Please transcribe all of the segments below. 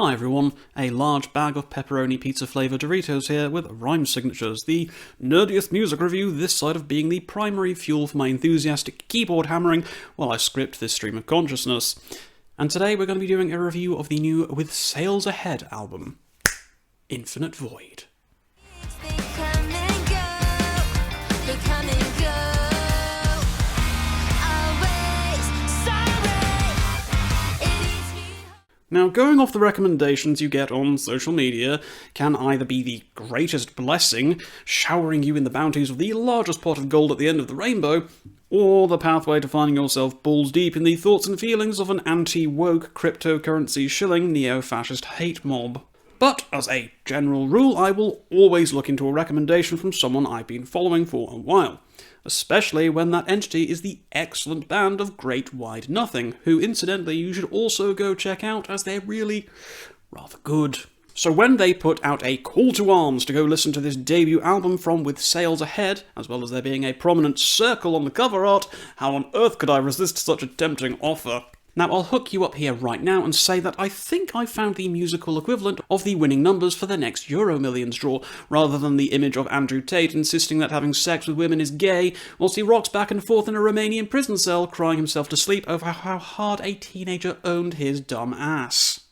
Hi everyone, a large bag of pepperoni pizza flavoured Doritos here with rhyme signatures, the nerdiest music review this side of being the primary fuel for my enthusiastic keyboard hammering while I script this stream of consciousness. And today we're going to be doing a review of the new With SAILS Ahead album, Infinite Void. Now, going off the recommendations you get on social media can either be the greatest blessing, showering you in the bounties of the largest pot of gold at the end of the rainbow, or the pathway to finding yourself balls deep in the thoughts and feelings of an anti-woke, cryptocurrency-shilling, neo-fascist hate mob. But, as a general rule, I will always look into a recommendation from someone I've been following for a while, especially when that entity is the excellent band of Great Wide Nothing, who incidentally you should also go check out as they're really rather good. So when they put out a call to arms to go listen to this debut album from With SAILS Ahead, as well as there being a prominent circle on the cover art, how on earth could I resist such a tempting offer? Now, I'll hook you up here right now and say that I think I found the musical equivalent of the winning numbers for the next Euro Millions draw, rather than the image of Andrew Tate insisting that having sex with women is gay, whilst he rocks back and forth in a Romanian prison cell, crying himself to sleep over how hard a teenager owned his dumb ass.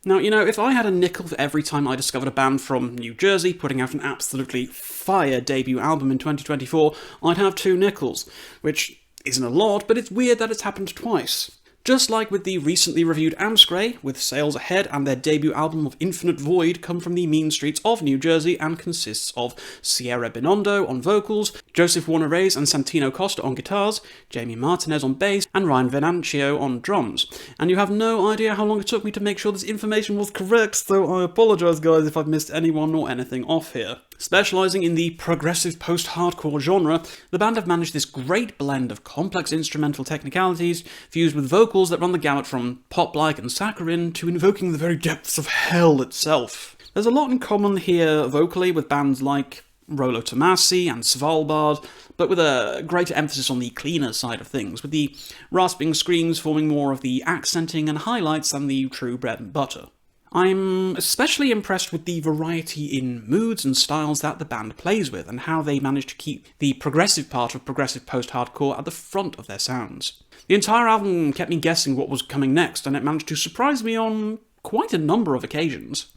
Now, you know, if I had a nickel for every time I discovered a band from New Jersey putting out an absolutely fire debut album in 2024, I'd have 2 nickels, which isn't a lot, but it's weird that it's happened twice. Just like with the recently reviewed Amskray, With SAILS Ahead and their debut album of Infinite Void come from the mean streets of New Jersey and consists of Sierra Binondo on vocals, Joseph Warner-Reyes and Santino Costa on guitars, Jamie Martinez on bass, and Ryan Venancio on drums. And you have no idea how long it took me to make sure this information was correct, so I apologise guys if I've missed anyone or anything off here. Specialising in the progressive post-hardcore genre, the band have managed this great blend of complex instrumental technicalities fused with vocals that run the gamut from pop-like and saccharine to invoking the very depths of hell itself. There's a lot in common here vocally with bands like Rolo Tomassi and Svalbard, but with a greater emphasis on the cleaner side of things, with the rasping screams forming more of the accenting and highlights than the true bread and butter. I'm especially impressed with the variety in moods and styles that the band plays with, and how they manage to keep the progressive part of progressive post-hardcore at the front of their sounds. The entire album kept me guessing what was coming next, and it managed to surprise me on quite a number of occasions.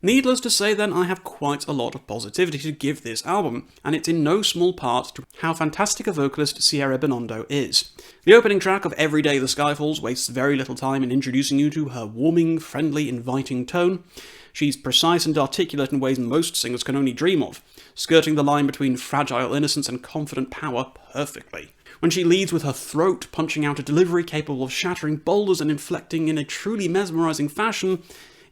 Needless to say then, I have quite a lot of positivity to give this album, and it's in no small part to how fantastic a vocalist Sierra Binondo is. The opening track of Every Day the Sky Falls wastes very little time in introducing you to her warming, friendly, inviting tone. She's precise and articulate in ways most singers can only dream of, skirting the line between fragile innocence and confident power perfectly. When she leads with her throat punching out a delivery capable of shattering boulders and inflecting in a truly mesmerising fashion,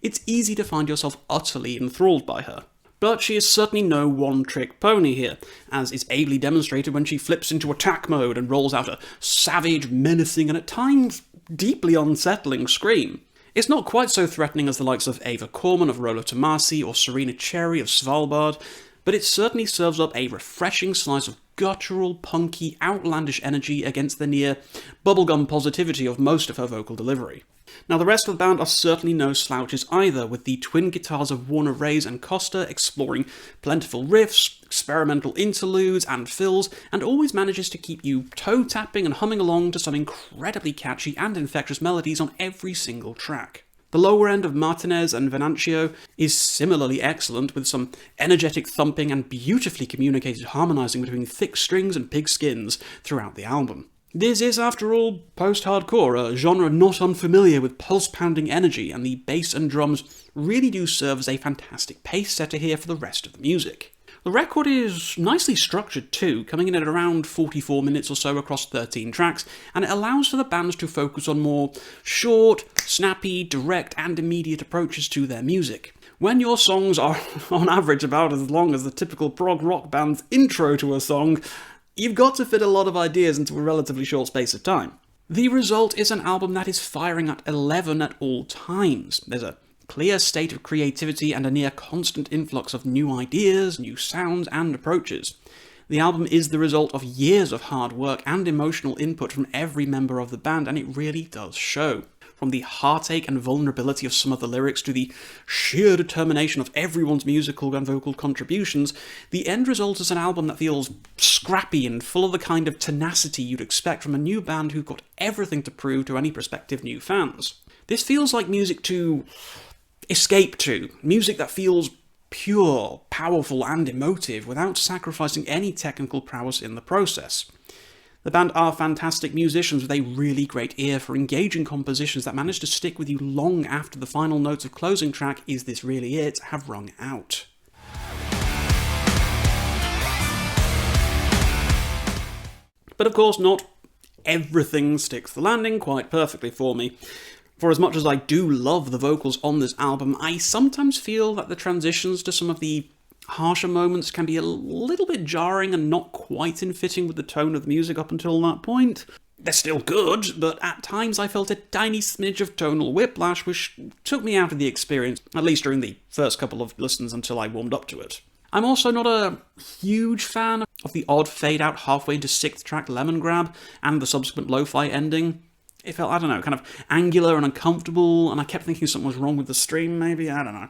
it's easy to find yourself utterly enthralled by her. But she is certainly no one-trick pony here, as is ably demonstrated when she flips into attack mode and rolls out a savage, menacing, and at times deeply unsettling scream. It's not quite so threatening as the likes of Ava Corman of Rolo Tomassi or Serena Cherry of Svalbard, but it certainly serves up a refreshing slice of guttural, punky, outlandish energy against the near bubblegum positivity of most of her vocal delivery. Now, the rest of the band are certainly no slouches either, with the twin guitars of Warner-Reyes and Costa exploring plentiful riffs, experimental interludes and fills, and always manages to keep you toe-tapping and humming along to some incredibly catchy and infectious melodies on every single track. The lower end of Martinez and Venancio is similarly excellent, with some energetic thumping and beautifully communicated harmonising between thick strings and pig skins throughout the album. This is, after all, post-hardcore, a genre not unfamiliar with pulse-pounding energy, and the bass and drums really do serve as a fantastic pace setter here for the rest of the music. The record is nicely structured too, coming in at around 44 minutes or so across 13 tracks, and it allows for the bands to focus on more short, snappy, direct and immediate approaches to their music. When your songs are on average about as long as the typical prog rock band's intro to a song, you've got to fit a lot of ideas into a relatively short space of time. The result is an album that is firing at 11 at all times. There's a clear state of creativity and a near constant influx of new ideas, new sounds, and approaches. The album is the result of years of hard work and emotional input from every member of the band, and it really does show. From the heartache and vulnerability of some of the lyrics to the sheer determination of everyone's musical and vocal contributions, the end result is an album that feels scrappy and full of the kind of tenacity you'd expect from a new band who've got everything to prove to any prospective new fans. This feels like music to escape to, music that feels pure, powerful and emotive without sacrificing any technical prowess in the process. The band are fantastic musicians with a really great ear for engaging compositions that manage to stick with you long after the final notes of closing track "Is This Really It?" have rung out. But of course, not everything sticks the landing quite perfectly for me. For as much as I do love the vocals on this album, I sometimes feel that the transitions to some of the harsher moments can be a little bit jarring and not quite in fitting with the tone of the music up until that point. They're still good, but at times I felt a tiny smidge of tonal whiplash, which took me out of the experience, at least during the first couple of listens until I warmed up to it. I'm also not a huge fan of the odd fade out halfway into 6th track Lemon Grab and the subsequent lo-fi ending. It felt, I don't know, kind of angular and uncomfortable, and I kept thinking something was wrong with the stream, maybe, I don't know.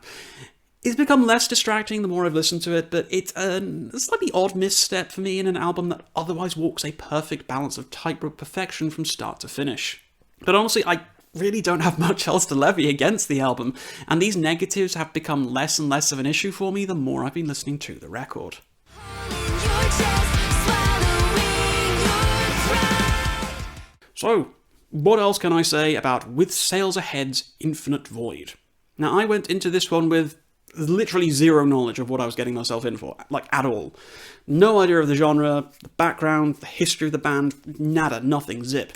It's become less distracting the more I've listened to it, but it's a slightly odd misstep for me in an album that otherwise walks a perfect balance of tightrope perfection from start to finish. But honestly, I really don't have much else to levy against the album, and these negatives have become less and less of an issue for me the more I've been listening to the record. So, what else can I say about With Sails Ahead's Infinite Void? Now, I went into this one with literally zero knowledge of what I was getting myself in for, like, at all. No idea of the genre, the background, the history of the band, nada, nothing, zip.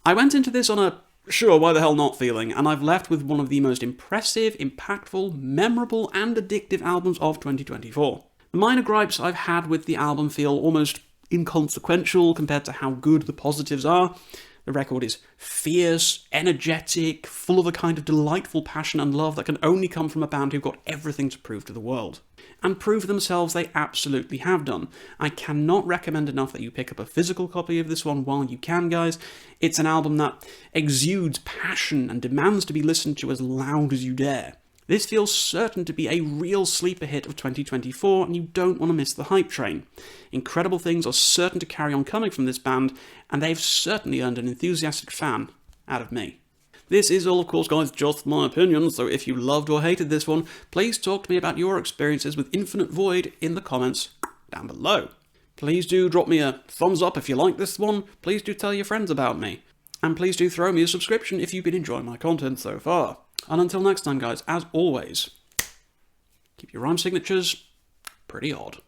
I went into this on a sure, why the hell not feeling, and I've left with one of the most impressive, impactful, memorable, and addictive albums of 2024. The minor gripes I've had with the album feel almost inconsequential compared to how good the positives are. The record is fierce, energetic, full of a kind of delightful passion and love that can only come from a band who've got everything to prove to the world. And prove themselves they absolutely have done. I cannot recommend enough that you pick up a physical copy of this one while you can, guys. It's an album that exudes passion and demands to be listened to as loud as you dare. This feels certain to be a real sleeper hit of 2024, and you don't want to miss the hype train. Incredible things are certain to carry on coming from this band, and they've certainly earned an enthusiastic fan out of me. This is all, of course, guys, just my opinion, so if you loved or hated this one, please talk to me about your experiences with Infinite Void in the comments down below. Please do drop me a thumbs up if you like this one, please do tell your friends about me, and please do throw me a subscription if you've been enjoying my content so far. And until next time, guys, as always, keep your rhyme signatures pretty odd.